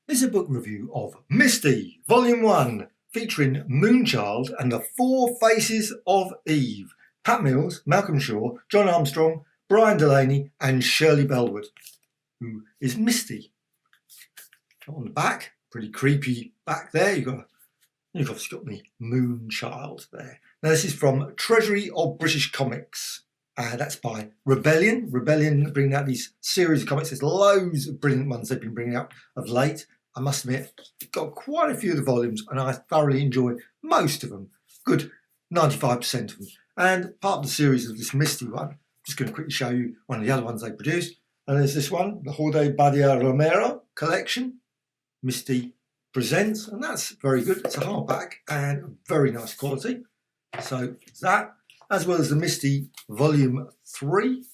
This is a book review of Misty Volume 1, featuring Moonchild and the Four Faces of Eve. Pat Mills, Malcolm Shaw, John Armstrong, Brian Delaney and Shirley Bellwood, who is Misty. On the back, pretty creepy back there, you've obviously got the Moonchild there. Now this is from Treasury of British Comics. That's by Rebellion. Rebellion bringing out these series of comics. There's loads of brilliant ones they've been bringing out of late. I must admit, got quite a few of the volumes and I thoroughly enjoy most of them. Good 95% of them. And part of the series of this Misty one, I'm just going to quickly show you one of the other ones they produced. And there's this one, the Jorge Badia Romero collection, Misty Presents, and that's very good. It's a hardback and very nice quality. So it's that, as well as the Misty Volume 3.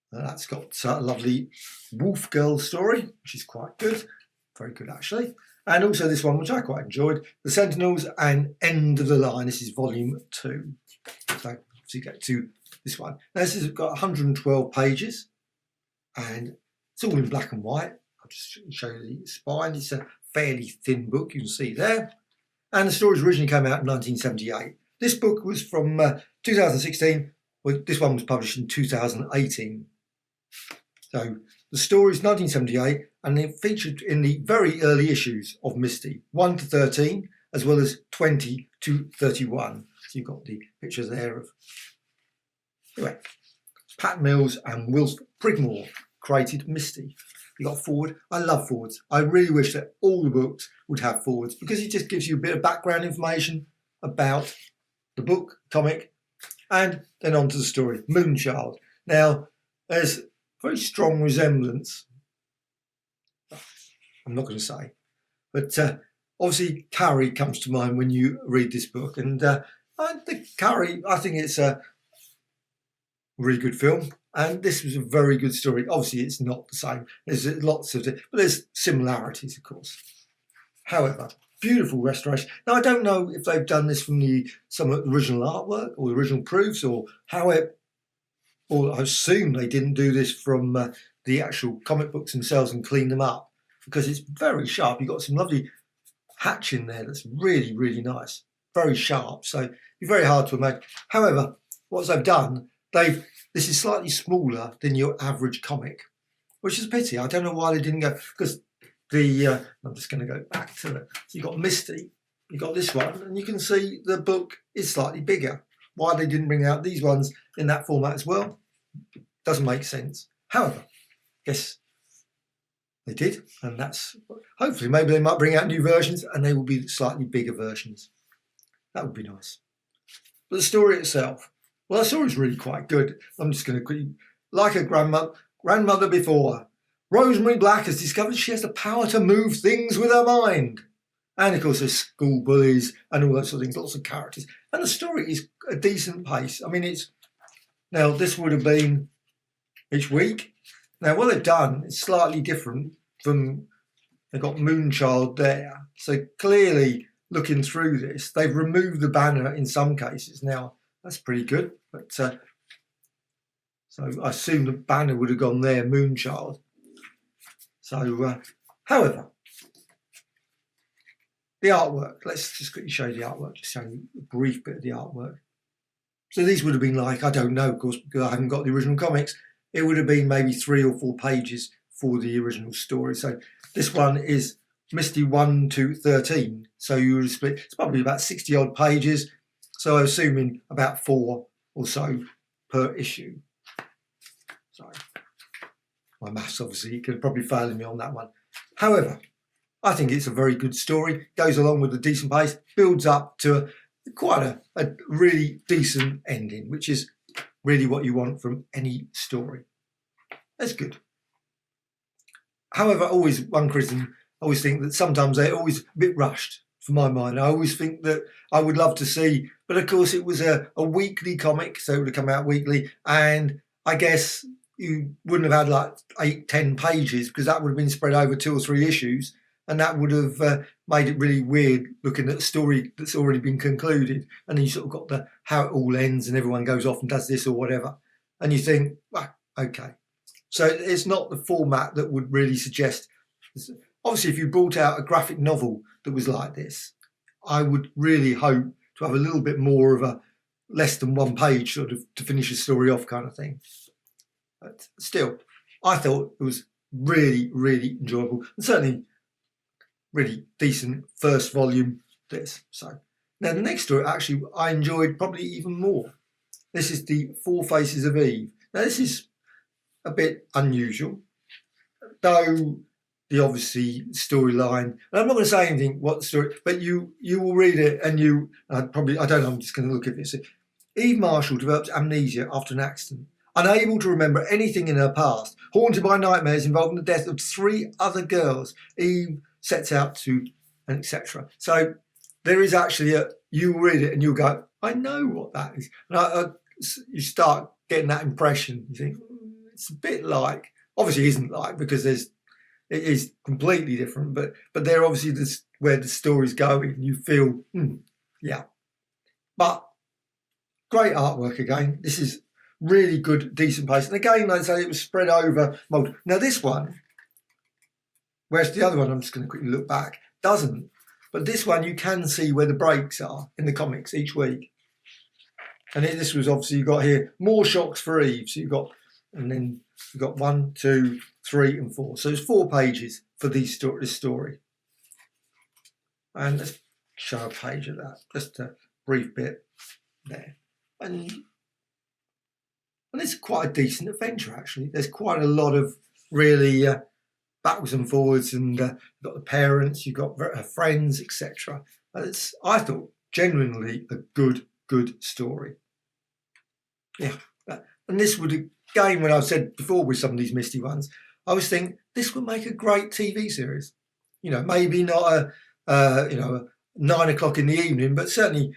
That's got a lovely wolf girl story, which is quite good. Very good, actually. And also this one, which I quite enjoyed, The Sentinels and End of the Line. This is Volume 2. So you get to this one. Now this has got 112 pages, and it's all in black and white. I'll just show you the spine. It's a fairly thin book, you can see there. And the stories originally came out in 1978. This book was from 2016. Well, this one was published in 2018. So the story is 1978, and it featured in the very early issues of Misty, 1 to 13, as well as 20 to 31. So you've got the pictures there of... Anyway, Pat Mills and Will Prigmore created Misty. You got forward. I love forwards. I really wish that all the books would have forwards, because it just gives you a bit of background information about the book, comic, and then on to the story. Moonchild. Now, there's very strong resemblance. I'm not going to say, but obviously Carrie comes to mind when you read this book, and I think Carrie, I think it's a really good film, and this was a very good story. Obviously, it's not the same. There's lots of it, but there's similarities, of course. However, beautiful restoration. Now, I don't know if they've done this from some original artwork or the original proofs, or how it. Or I assume they didn't do this from the actual comic books themselves and clean them up, because it's very sharp. You've got some lovely hatch in there that's really, really nice. Very sharp, so it'd be very hard to imagine. However, what they've done, this is slightly smaller than your average comic, which is a pity. I don't know why they didn't go, because I'm just going to go back to it. So you've got Misty, you've got this one, and you can see the book is slightly bigger. Why they didn't bring out these ones in that format as well doesn't make sense. However, yes, they did, and that's hopefully maybe they might bring out new versions, and they will be slightly bigger versions. That would be nice. But the story itself, well, the story is really quite good. I'm just going to quickly, like her grandmother before her, Rosemary Black has discovered she has the power to move things with her mind. And of course, there's school bullies and all that sort of things, lots of characters. And the story is a decent pace. I mean, now this would have been each week. Now, what they've done is slightly different from, they've got Moonchild there. So clearly, looking through this, they've removed the banner in some cases. Now, that's pretty good. But so I assume the banner would have gone there, Moonchild. So, however, the artwork, let's just quickly show you the artwork, just show you a brief bit of the artwork. So these would have been like, I don't know, of course, because I haven't got the original comics, it would have been maybe 3 or 4 pages for the original story. So this one is Misty 1 to 13. So you would split, it's probably about 60 odd pages. So I'm assuming about 4 or so per issue. Sorry. My maths obviously could probably fail me on that one. However, I think it's a very good story, goes along with a decent pace, builds up to quite a really decent ending, which is really what you want from any story. That's good. However, always one criticism, I always think that sometimes they're always a bit rushed, for my mind. I always think that I would love to see, but of course it was a weekly comic, so it would have come out weekly, and I guess you wouldn't have had like 8-10 pages, because that would have been spread over 2 or 3 issues. And that would have made it really weird looking at a story that's already been concluded. And then you sort of got how it all ends and everyone goes off and does this or whatever. And you think, well, okay. So it's not the format that would really suggest obviously, if you brought out a graphic novel that was like this, I would really hope to have a little bit more of a less than one page sort of to finish a story off kind of thing. But still, I thought it was really, really enjoyable, and certainly really decent first volume this. So now the next story actually I enjoyed probably even more. This is the Four Faces of Eve. Now this is a bit unusual, though the obviously storyline, and I'm not going to say anything what the story, but you will read it and you probably, I don't know, I'm just going to look at this. Eve Marshall develops amnesia after an accident. Unable to remember anything in her past, haunted by nightmares involving the death of 3 other girls, Eve sets out to, and etc. So there is actually you read it and you'll go, I know what that is. And you start getting that impression. You think, it's a bit like, obviously it isn't like, because it is completely different, but they're obviously where the story's going. You feel, yeah. But great artwork again. This is really good, decent pace. And again, like I say, it was spread over multiple. Now this one, whereas the other one, I'm just going to quickly look back, doesn't. But this one, you can see where the breaks are in the comics each week. And this was obviously, you got here, more shocks for Eve. So and then you've got 1, 2, 3 and 4. So there's 4 pages for this story. And let's show a page of that, just a brief bit there. And it's quite a decent adventure, actually. There's quite a lot of really backwards and forwards, and you've got the parents, you've got her friends, etc. It's, I thought, genuinely a good story. Yeah. And this would, again, when I said before with some of these Misty ones, I was thinking this would make a great TV series. You know, maybe not a 9 o'clock in the evening, but certainly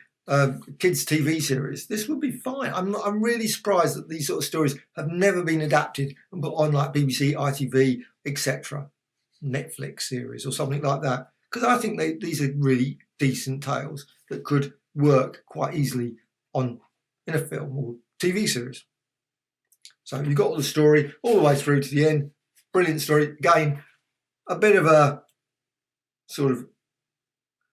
kids TV series. This would be fine. I'm really surprised that these sort of stories have never been adapted and put on like BBC, ITV, etc. Netflix series or something like that, because I think these are really decent tales that could work quite easily in a film or TV series. So you've got all the story all the way through to the end. Brilliant story. Again, a bit of a sort of,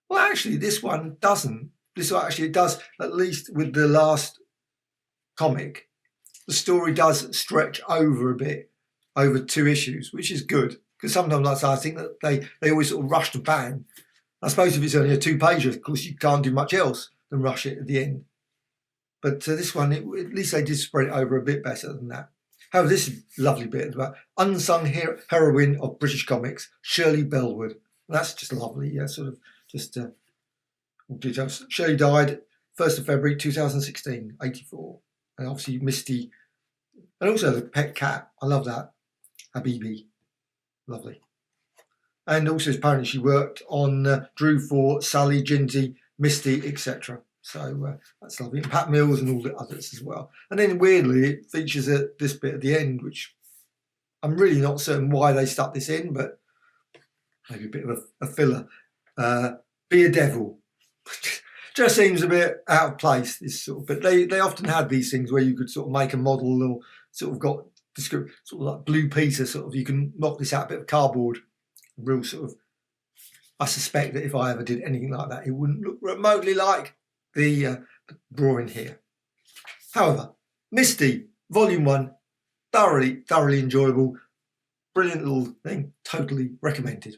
well, actually this one doesn't. This actually, it does, at least with the last comic, the story does stretch over a bit, over 2 issues, which is good. Because sometimes, like I think that they always sort of rush to bang. I suppose if it's only a 2-pager, of course, you can't do much else than rush it at the end. But this one, at least they did spread it over a bit better than that. However, this is a lovely bit about unsung heroine of British comics, Shirley Bellwood. And that's just lovely, sort of just details. Shirley died 1st of February 2016, 84. And obviously Misty, and also the pet cat. I love that. Habibi. Lovely. And also apparently she worked on Drew for Sally, Ginty, Misty, etc. So that's lovely. And Pat Mills and all the others as well. And then weirdly, it features this bit at the end, which I'm really not certain why they stuck this in, but maybe a bit of a filler. Be a devil. Just seems a bit out of place, this sort of, but they often had these things where you could sort of make a model or sort of got sort of like Blue Peter, sort of, you can knock this out, a bit of cardboard, real sort of, I suspect that if I ever did anything like that, it wouldn't look remotely like the drawing here. However, Misty, Volume 1, thoroughly enjoyable, brilliant little thing, totally recommended.